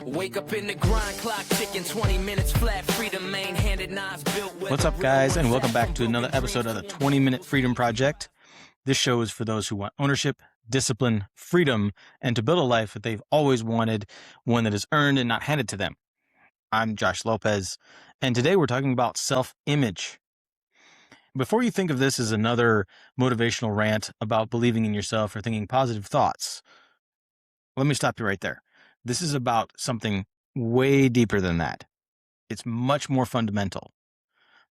Wake up in the grind, clock ticking, 20 minutes flat, freedom, main-handed knives built with. What's up, guys, and welcome back to another episode of the 20-Minute Freedom Project. This show is for those who want ownership, discipline, freedom, and to build a life that they've always wanted, one that is earned and not handed to them. I'm Josh Lopez, and today we're talking about self-image. Before you think of this as another motivational rant about believing in yourself or thinking positive thoughts, let me stop you right there. This is about something way deeper than that. It's much more fundamental.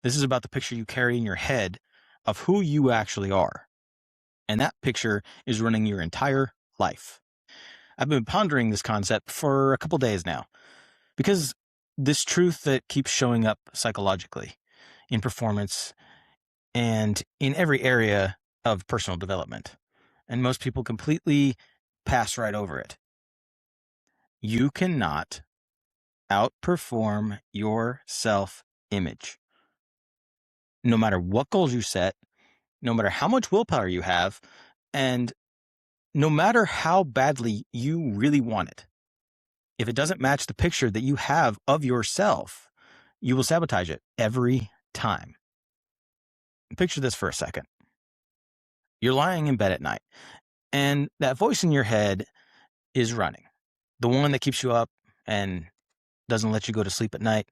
This is about the picture you carry in your head of who you actually are. And that picture is running your entire life. I've been pondering this concept for a couple days now because this truth that keeps showing up psychologically in performance and in every area of personal development. And most people completely pass right over it. You cannot outperform your self-image. No matter what goals you set, no matter how much willpower you have, and no matter how badly you really want it. If it doesn't match the picture that you have of yourself, you will sabotage it every time. Picture this for a second. You're lying in bed at night, and that voice in your head is running. The one that keeps you up and doesn't let you go to sleep at night.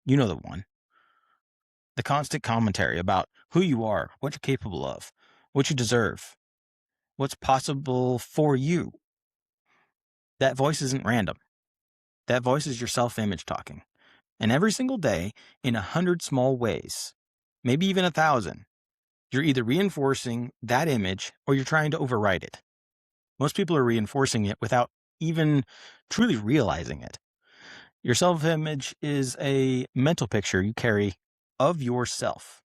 You know the one. The constant commentary about who you are, what you're capable of, what you deserve, what's possible for you. That voice isn't random. That voice is your self-image talking. And every single day, in 100 small ways, maybe even 1,000, you're either reinforcing that image or you're trying to override it. Most people are reinforcing it without even truly realizing it. Your self-image is a mental picture you carry of yourself.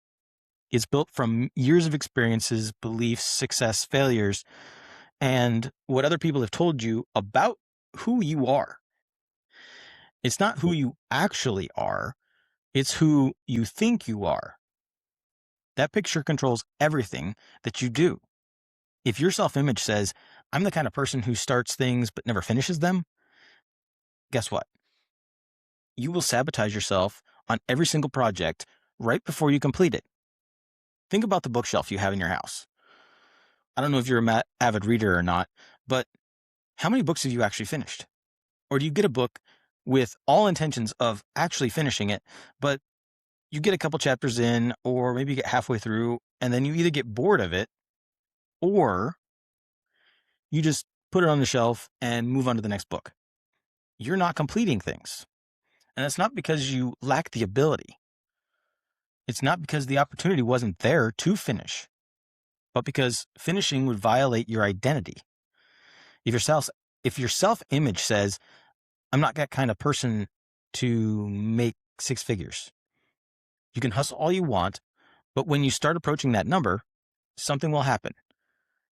It's built from years of experiences, beliefs, success, failures, and what other people have told you about who you are. It's not who you actually are. It's who you think you are. That picture controls everything that you do. If your self-image says, I'm the kind of person who starts things but never finishes them, guess what? You will sabotage yourself on every single project right before you complete it. Think about the bookshelf you have in your house. I don't know if you're an avid reader or not, but how many books have you actually finished? Or do you get a book with all intentions of actually finishing it, but you get a couple chapters in, or maybe you get halfway through, and then you either get bored of it, or you just put it on the shelf and move on to the next book? You're not completing things. And that's not because you lack the ability. It's not because the opportunity wasn't there to finish, but because finishing would violate your identity. If your self-image says, I'm not that kind of person to make 6 figures, you can hustle all you want, but when you start approaching that number, something will happen.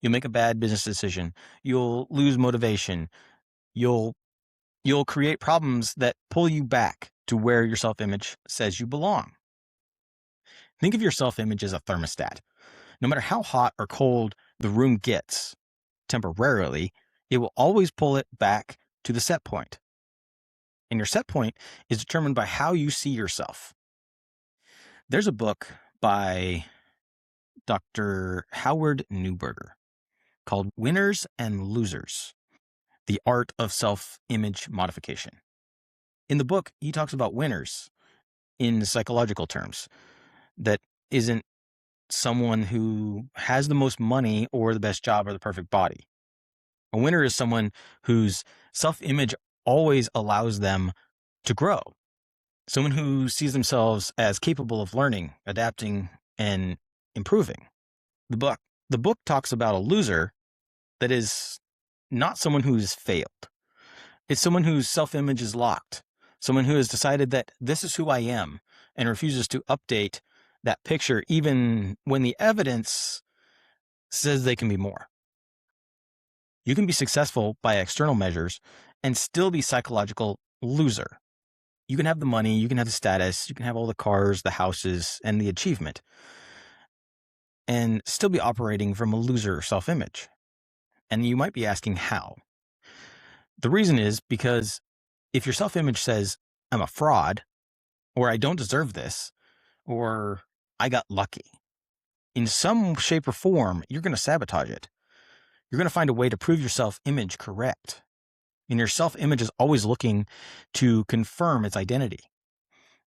You'll make a bad business decision. You'll lose motivation. You'll create problems that pull you back to where your self-image says you belong. Think of your self-image as a thermostat. No matter how hot or cold the room gets, temporarily, it will always pull it back to the set point. And your set point is determined by how you see yourself. There's a book by Dr. Howard Neuberger called Winners and Losers: The Art of Self-Image Modification. In the book, he talks about winners in psychological terms. That isn't someone who has the most money or the best job or the perfect body. A winner is someone whose self-image always allows them to grow. Someone who sees themselves as capable of learning, adapting, and improving. The book talks about a loser that is not someone who's failed. It's someone whose self-image is locked. Someone who has decided that this is who I am and refuses to update that picture even when the evidence says they can be more. You can be successful by external measures and still be psychological loser. You can have the money, you can have the status, you can have all the cars, the houses, and the achievement, and still be operating from a loser self-image. And you might be asking how. The reason is because If your self-image says, I'm a fraud, or I don't deserve this, or I got lucky, in some shape or form, you're going to sabotage it. You're going to find a way to prove your self-image correct. And your self-image is always looking to confirm its identity,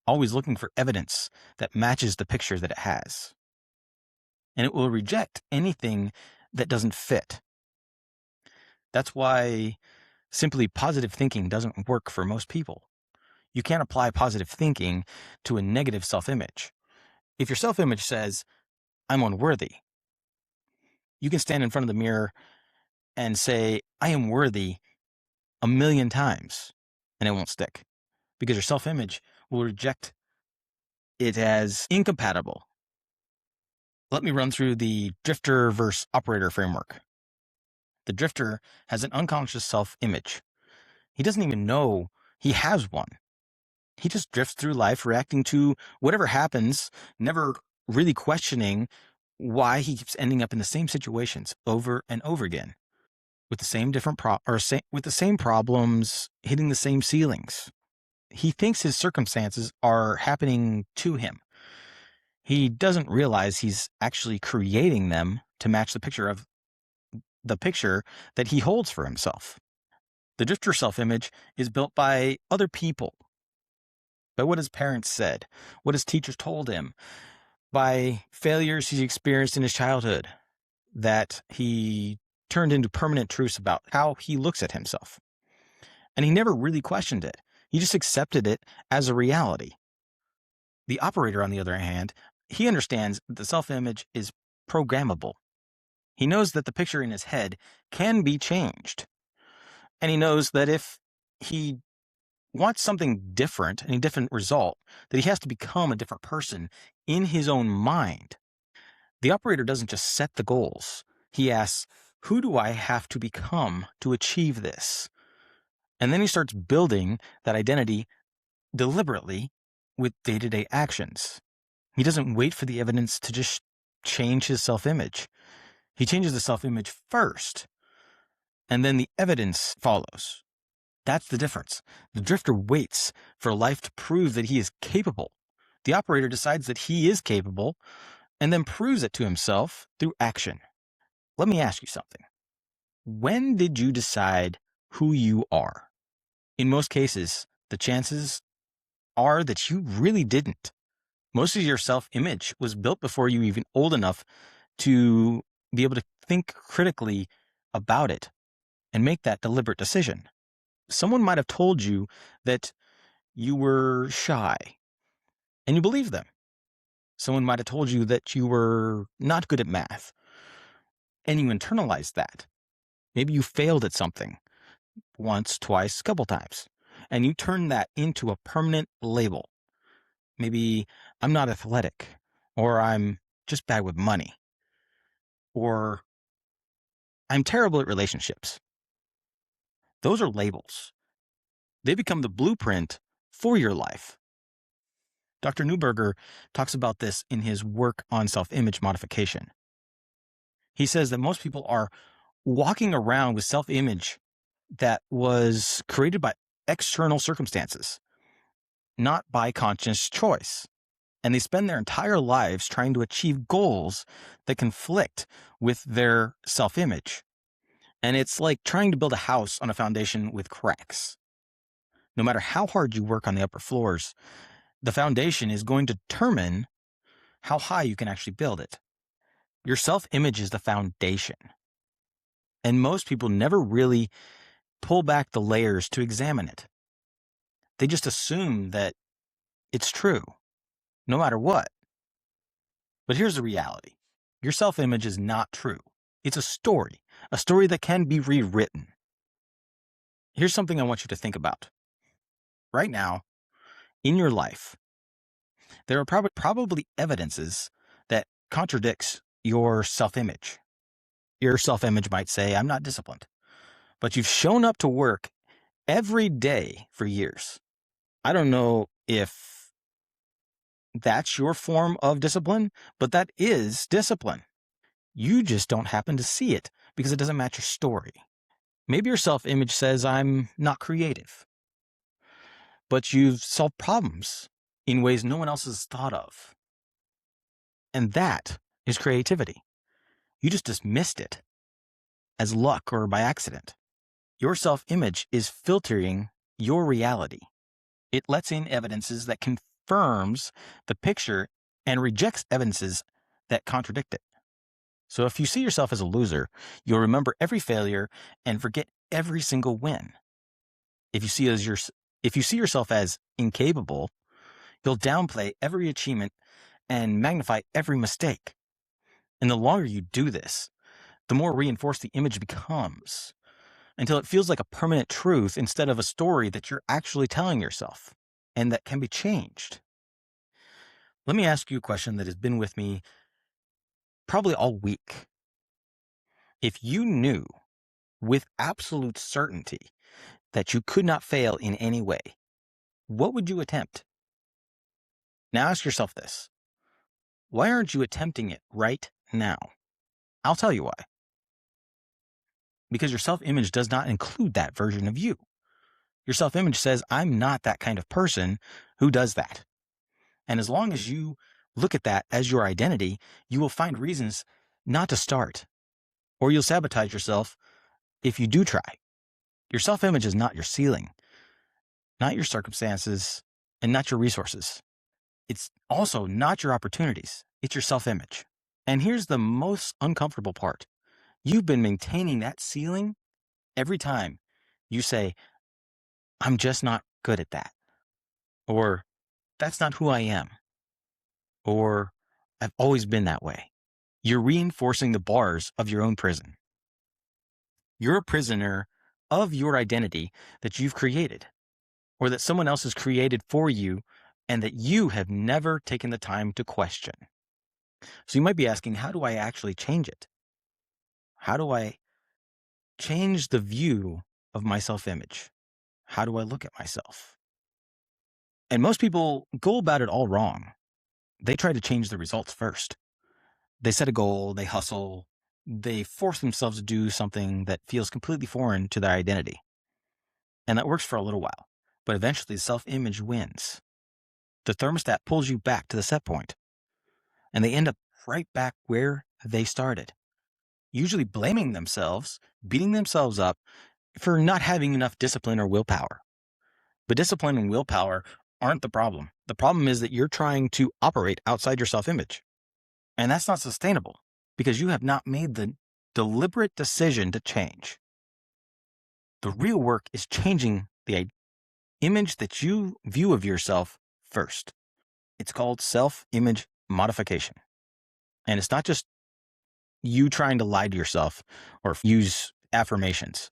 always looking for evidence that matches the picture that it has. And it will reject anything that doesn't fit. That's why simply positive thinking doesn't work for most people. You can't apply positive thinking to a negative self-image. If your self-image says, I'm unworthy, you can stand in front of the mirror and say, I am worthy 1,000,000 times, and it won't stick because your self-image will reject it as incompatible. Let me run through the drifter versus operator framework. The drifter has an unconscious self-image. He doesn't even know he has one. He just drifts through life reacting to whatever happens, never really questioning why he keeps ending up in the same situations over and over again with the same with the same problems, hitting the same ceilings. He thinks his circumstances are happening to him. He doesn't realize he's actually creating them to match the picture that he holds for himself. The drifter self-image is built by other people, by what his parents said, what his teachers told him, by failures he experienced in his childhood that he turned into permanent truths about how he looks at himself. And he never really questioned it. He just accepted it as a reality. The operator, on the other hand, he understands that the self-image is programmable. He knows that the picture in his head can be changed. And he knows that if he wants something different, any different result, that he has to become a different person in his own mind. The operator doesn't just set the goals. He asks, who do I have to become to achieve this? And then he starts building that identity deliberately with day-to-day actions. He doesn't wait for the evidence to just change his self-image. He changes the self-image first, and then the evidence follows. That's the difference. The drifter waits for life to prove that he is capable. The operator decides that he is capable and then proves it to himself through action. Let me ask you something. When did you decide who you are? In most cases, the chances are that you really didn't. Most of your self-image was built before you were even old enough to be able to think critically about it and make that deliberate decision. Someone might have told you that you were shy, and you believed them. Someone might have told you that you were not good at math, and you internalized that. Maybe you failed at something once, twice, a couple times, and you turned that into a permanent label. Maybe I'm not athletic, or I'm just bad with money, or I'm terrible at relationships. Those are labels. They become the blueprint for your life. Dr. Neuberger talks about this in his work on self-image modification. He says that most people are walking around with self-image that was created by external circumstances, not by conscious choice. And they spend their entire lives trying to achieve goals that conflict with their self-image. And it's like trying to build a house on a foundation with cracks. No matter how hard you work on the upper floors, the foundation is going to determine how high you can actually build it. Your self-image is the foundation. And most people never really pull back the layers to examine it. They just assume that it's true, no matter what. But here's the reality. Your self-image is not true. It's a story that can be rewritten. Here's something I want you to think about. Right now, in your life, there are probably evidences that contradicts your self-image. Your self-image might say, I'm not disciplined. But you've shown up to work every day for years. I don't know if that's your form of discipline, but that is discipline. You just don't happen to see it because it doesn't match your story. Maybe your self-image says, I'm not creative. but you've solved problems in ways no one else has thought of. And that is creativity. You just dismissed it as luck or by accident. Your self-image is filtering your reality. It lets in evidences that confirms the picture and rejects evidences that contradict it. So if you see yourself as a loser, you'll remember every failure and forget every single win. If you see yourself as incapable, you'll downplay every achievement and magnify every mistake. And the longer you do this, the more reinforced the image becomes, until it feels like a permanent truth instead of a story that you're actually telling yourself and that can be changed. Let me ask you a question that has been with me probably all week. If you knew with absolute certainty that you could not fail in any way, what would you attempt? Now ask yourself this. Why aren't you attempting it right now? I'll tell you why. Because your self-image does not include that version of you. Your self-image says, I'm not that kind of person who does that. And as long as you look at that as your identity, you will find reasons not to start, or you'll sabotage yourself if you do try. Your self-image is not your ceiling, not your circumstances, and not your resources. It's also not your opportunities. It's your self-image. And here's the most uncomfortable part. You've been maintaining that ceiling every time you say, I'm just not good at that. Or that's not who I am. Or I've always been that way. You're reinforcing the bars of your own prison. You're a prisoner of your identity that you've created, or that someone else has created for you, and that you have never taken the time to question. So you might be asking, how do I actually change it? How do I change the view of my self-image? How do I look at myself? And most people go about it all wrong. They try to change the results first. They set a goal, they hustle, they force themselves to do something that feels completely foreign to their identity. And that works for a little while, but eventually the self-image wins. The thermostat pulls you back to the set point, and they end up right back where they started, usually blaming themselves, beating themselves up for not having enough discipline or willpower. But discipline and willpower aren't the problem. The problem is that you're trying to operate outside your self-image. And that's not sustainable because you have not made the deliberate decision to change. The real work is changing the image that you view of yourself first. It's called self-image modification. And it's not just you trying to lie to yourself or use affirmations.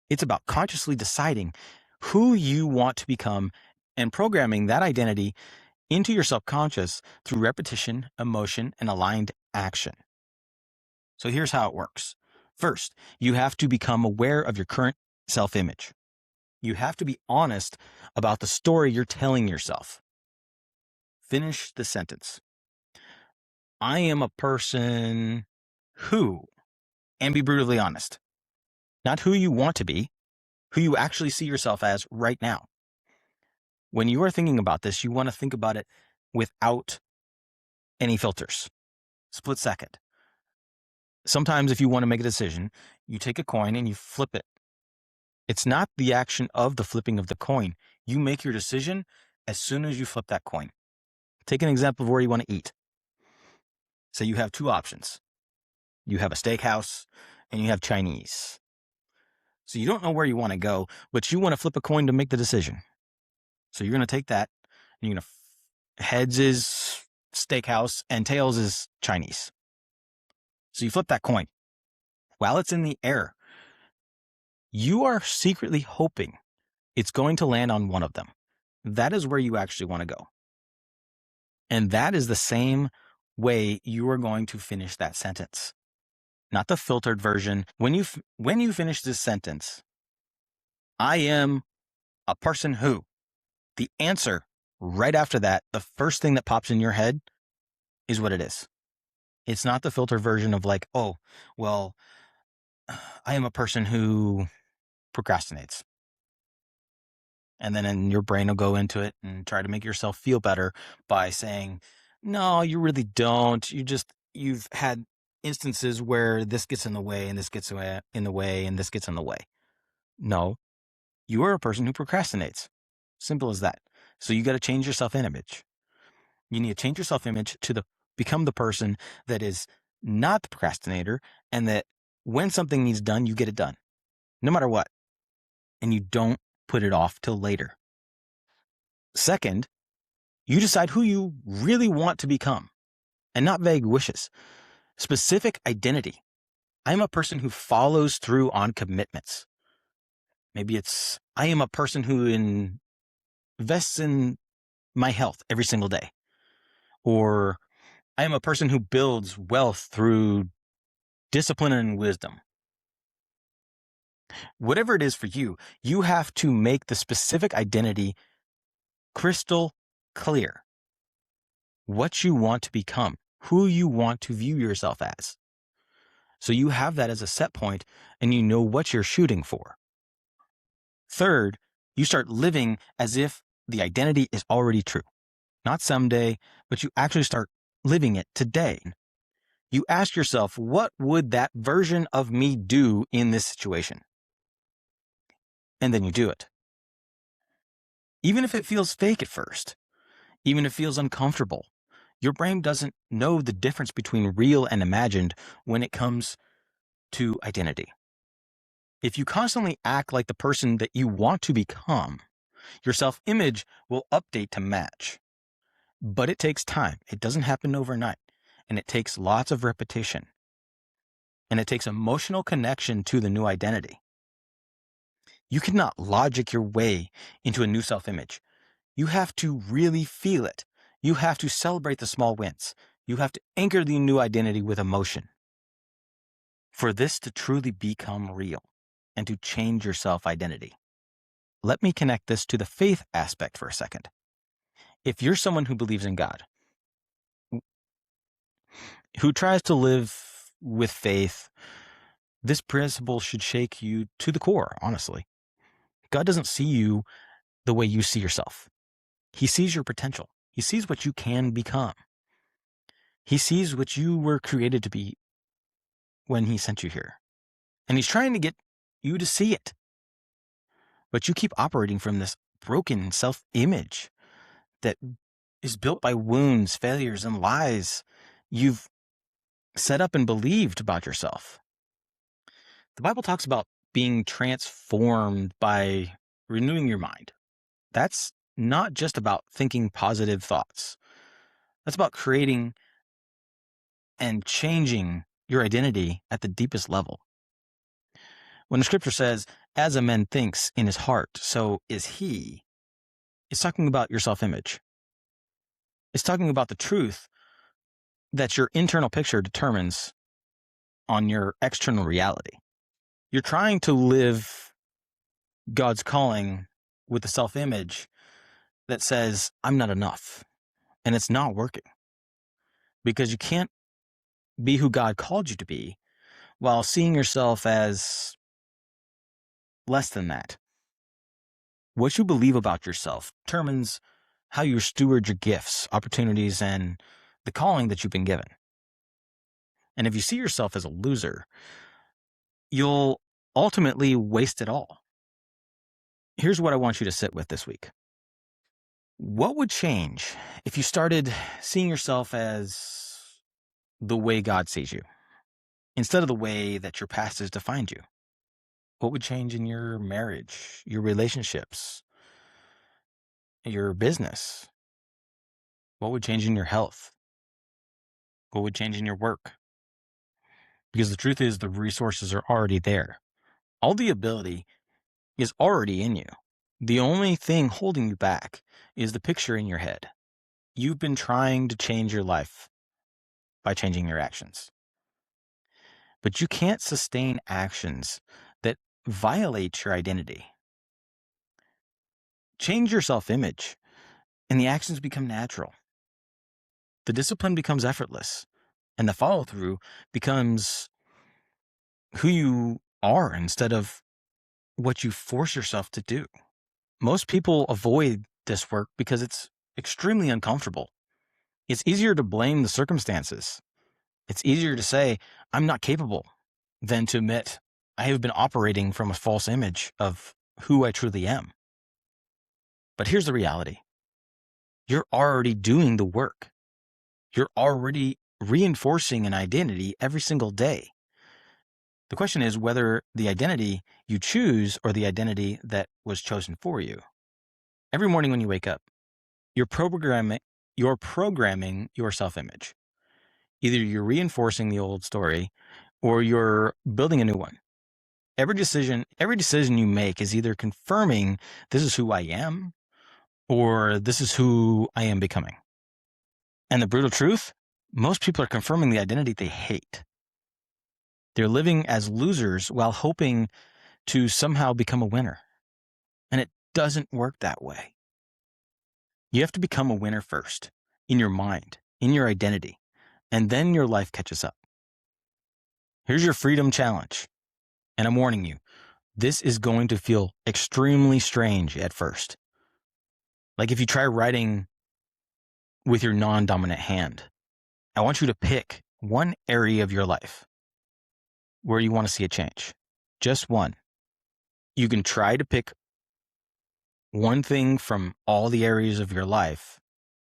It's about consciously deciding who you want to become and programming that identity into your subconscious through repetition, emotion, and aligned action. So here's how it works. First, you have to become aware of your current self-image. You have to be honest about the story you're telling yourself. Finish the sentence. I am a person who, and be brutally honest. Not who you want to be, who you actually see yourself as right now. When you are thinking about this, you want to think about it without any filters. Split second. Sometimes if you want to make a decision, you take a coin and you flip it. It's not the action of the flipping of the coin. You make your decision as soon as you flip that coin. Take an example of where you want to eat. Say you have two options. You have a steakhouse and you have Chinese. So you don't know where you want to go, but you want to flip a coin to make the decision. So you're going to take that and you're going to, heads is steakhouse and tails is Chinese. So you flip that coin. While it's in the air, you are secretly hoping it's going to land on one of them. That is where you actually want to go. And that is the same way you are going to finish that sentence. Not the filtered version. When you finish this sentence, I am a person who, the answer right after that, the first thing that pops in your head is what it is. It's not the filtered version of like, oh, well, I am a person who procrastinates. And then your brain will go into it and try to make yourself feel better by saying, no, you really don't. You've had instances where this gets in the way and this gets in the way and this gets in the way. No, you are a person who procrastinates. Simple as that. So you got to change your self-image. You need to change your self-image to become the person that is not the procrastinator, and that when something needs done, you get it done, no matter what. And you don't put it off till later. Second, you decide who you really want to become, and not vague wishes. Specific identity. I'm a person who follows through on commitments. Maybe it's, I am a person who invests in my health every single day. Or I am a person who builds wealth through discipline and wisdom. Whatever it is for you, you have to make the specific identity crystal clear. What you want to become, who you want to view yourself as. So you have that as a set point and you know what you're shooting for. Third, you start living as if the identity is already true. Not someday, but you actually start living it today. You ask yourself, what would that version of me do in this situation? And then you do it. Even if it feels fake at first, even if it feels uncomfortable, your brain doesn't know the difference between real and imagined when it comes to identity. If you constantly act like the person that you want to become, your self-image will update to match. But it takes time. It doesn't happen overnight. And it takes lots of repetition. And it takes emotional connection to the new identity. You cannot logic your way into a new self-image. You have to really feel it. You have to celebrate the small wins. You have to anchor the new identity with emotion. For this to truly become real and to change your self-identity. Let me connect this to the faith aspect for a second. If you're someone who believes in God, who tries to live with faith, this principle should shake you to the core, honestly. God doesn't see you the way you see yourself. He sees your potential. He sees what you can become. He sees what you were created to be when he sent you here. And he's trying to get you to see it. But you keep operating from this broken self-image that is built by wounds, failures, and lies you've set up and believed about yourself. The Bible talks about being transformed by renewing your mind. That's not just about thinking positive thoughts. That's about creating and changing your identity at the deepest level. When the scripture says, as a man thinks in his heart, so is he, it's talking about your self-image. It's talking about the truth that your internal picture determines on your external reality. You're trying to live God's calling with a self-image that says, I'm not enough. And it's not working. Because you can't be who God called you to be while seeing yourself as less than that. What you believe about yourself determines how you steward your gifts, opportunities, and the calling that you've been given. And if you see yourself as a loser, you'll ultimately waste it all. Here's what I want you to sit with this week. What would change if you started seeing yourself as the way God sees you, instead of the way that your past has defined you? What would change in your marriage, your relationships, your business? What would change in your health? What would change in your work? Because the truth is, the resources are already there. All the ability is already in you. The only thing holding you back is the picture in your head. You've been trying to change your life by changing your actions. But you can't sustain actions that violate your identity. Change your self-image, and the actions become natural. The discipline becomes effortless, and the follow-through becomes who you are instead of what you force yourself to do. Most people avoid this work because it's extremely uncomfortable. It's easier to blame the circumstances. It's easier to say, I'm not capable, than to admit I have been operating from a false image of who I truly am. But here's the reality. You're already doing the work. You're already reinforcing an identity every single day. The question is whether the identity you choose or the identity that was chosen for you. Every morning when you wake up, you're programming your self-image. Either you're reinforcing the old story or you're building a new one. Every decision you make is either confirming this is who I am or this is who I am becoming. And the brutal truth, most people are confirming the identity they hate. They're living as losers while hoping to somehow become a winner. And it doesn't work that way. You have to become a winner first, in your mind, in your identity, and then your life catches up. Here's your freedom challenge. And I'm warning you, this is going to feel extremely strange at first. Like if you try writing with your non-dominant hand, I want you to pick one area of your life where you want to see a change. Just one. You can try to pick one thing from all the areas of your life,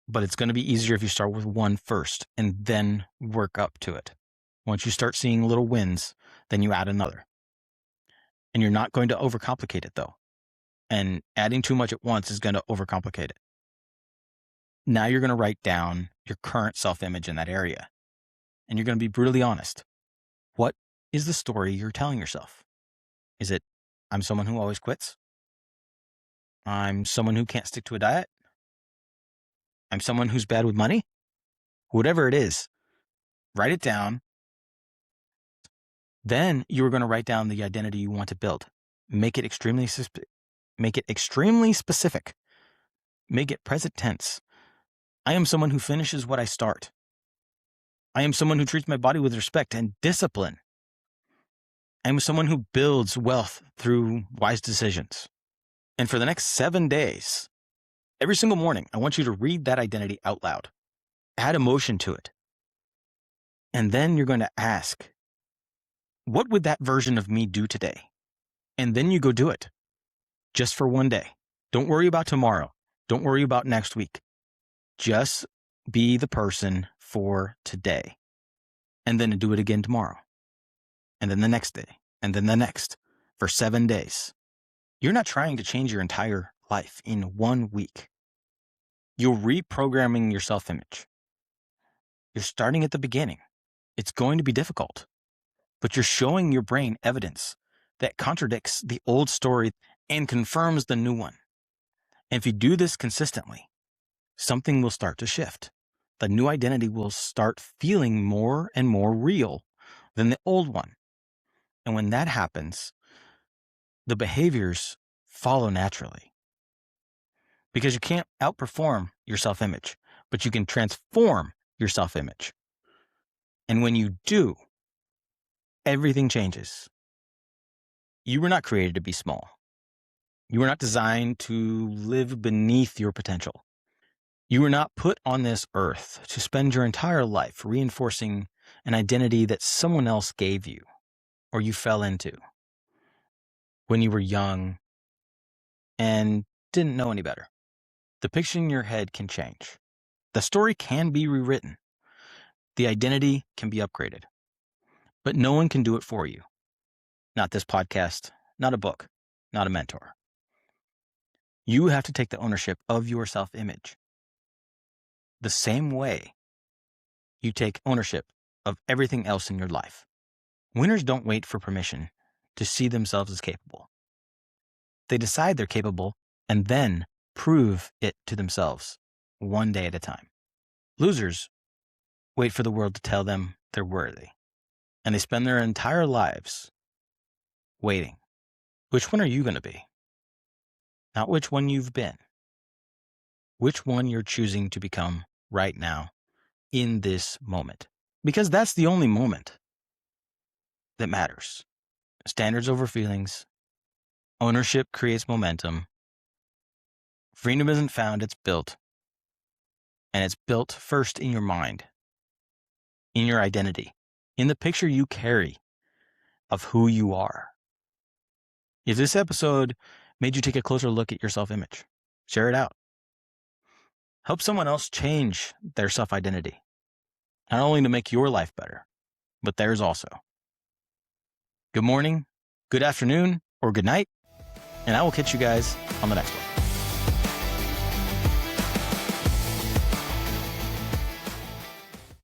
but it's going to be easier if you start with one first and then work up to it. Once you start seeing little wins, then you add another. And you're not going to overcomplicate it though. And adding too much at once is going to overcomplicate it. Now you're going to write down your current self-image in that area. And you're going to be brutally honest. What is the story you're telling yourself? Is it, I'm someone who always quits? I'm someone who can't stick to a diet? I'm someone who's bad with money? Whatever it is, write it down. Then you're going to write down the identity you want to build. Make it extremely specific. Make it present tense. I am someone who finishes what I start. I am someone who treats my body with respect and discipline. I am someone who builds wealth through wise decisions. And for the next 7 days, every single morning, I want you to read that identity out loud. Add emotion to it. And then you're going to ask, what would that version of me do today? And then you go do it. Just for one day. Don't worry about tomorrow. Don't worry about next week. Just be the person for today. And then do it again tomorrow. And then the next day. And then the next. For 7 days. You're not trying to change your entire life in 1 week. You're reprogramming your self-image. You're starting at the beginning. It's going to be difficult. But you're showing your brain evidence that contradicts the old story and confirms the new one. And if you do this consistently, something will start to shift. The new identity will start feeling more and more real than the old one. And when that happens, the behaviors follow naturally. Because you can't outperform your self-image, but you can transform your self-image. And when you do, everything changes. You were not created to be small. You were not designed to live beneath your potential. You were not put on this earth to spend your entire life reinforcing an identity that someone else gave you or you fell into when you were young and didn't know any better. The picture in your head can change. The story can be rewritten. The identity can be upgraded. But no one can do it for you. Not this podcast, not a book, not a mentor. You have to take the ownership of your self-image. The same way you take ownership of everything else in your life. Winners don't wait for permission to see themselves as capable. They decide they're capable and then prove it to themselves one day at a time. Losers wait for the world to tell them they're worthy, and they spend their entire lives waiting. Which one are you going to be? Not which one you've been. Which one you're choosing to become right now in this moment. Because that's the only moment that matters. Standards over feelings. Ownership creates momentum. Freedom isn't found, it's built. And it's built first in your mind, in your identity, in the picture you carry of who you are. If this episode made you take a closer look at your self-image, share it out. Help someone else change their self-identity, not only to make your life better, but theirs also. Good morning, good afternoon, or good night, and I will catch you guys on the next one.